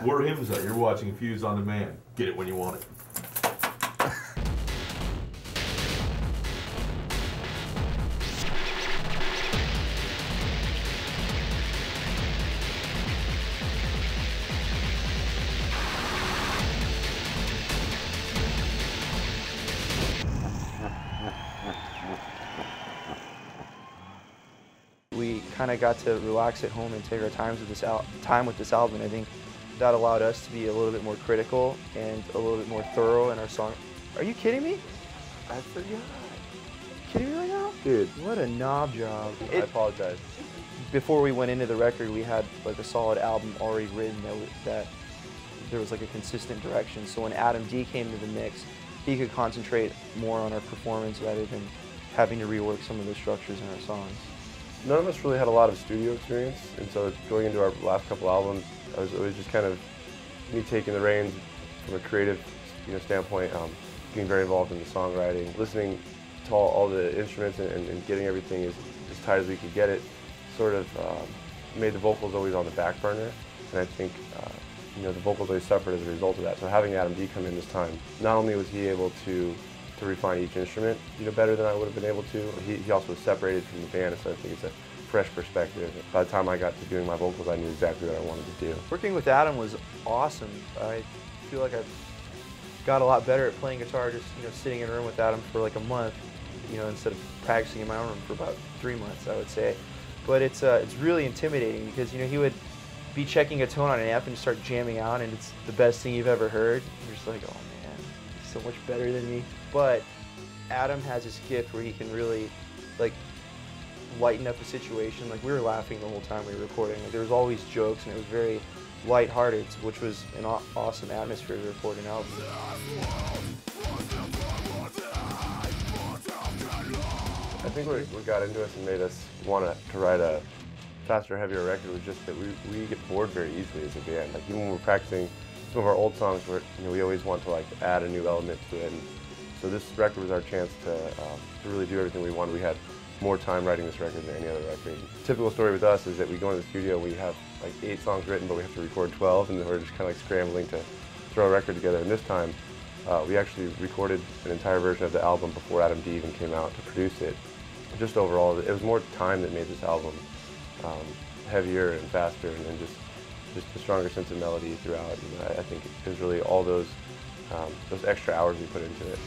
We're Himza. You're watching Fuse on Demand. Get it when you want it. We kind of got to relax at home and take our time with this album. And I think that allowed us to be a little bit more critical and a little bit more thorough in our song. Are you kidding me? I forgot. Kidding me right now? Dude, What a knob job. I apologize. Before we went into the record, we had like a solid album already written that there was like a consistent direction. So when Adam D came to the mix, he could concentrate more on our performance rather than having to rework some of the structures in our songs. None of us really had a lot of studio experience, and so going into our last couple albums, it was just kind of me taking the reins from a creative standpoint, getting very involved in the songwriting, listening to all the instruments and getting everything as tight as we could get it, sort of made the vocals always on the back burner, and I think the vocals always suffered as a result of that. So having Adam D come in this time, not only was he able to refine each instrument better than I would have been able to, he also was separated from the band, so I think it's a fresh perspective. By the time I got to doing my vocals, I knew exactly what I wanted to do. Working with Adam was awesome. I feel like I've got a lot better at playing guitar just sitting in a room with Adam for like a month, instead of practicing in my own room for about 3 months, I would say. But it's really intimidating because he would be checking a tone on an amp and start jamming out, and it's the best thing you've ever heard. You're just like, oh man, he's so much better than me. But Adam has this gift where he can really lighten up a situation. Like, we were laughing the whole time we were recording. Like, there was always jokes, and it was very lighthearted, which was an awesome atmosphere to record an album. I think what got into us and made us want to write a faster, heavier record was just that we get bored very easily as a band. Like, even when we're practicing some of our old songs, where we always want to add a new element to it. And so this record was our chance to really do everything we wanted. We had more time writing this record than any other record. Typical story with us is that we go into the studio, we have like 8 songs written, but we have to record 12, and then we're just kind of scrambling to throw a record together. And this time, we actually recorded an entire version of the album before Adam D even came out to produce it. Just overall, it was more time that made this album heavier and faster, and just a stronger sense of melody throughout. I think it was really all those extra hours we put into it.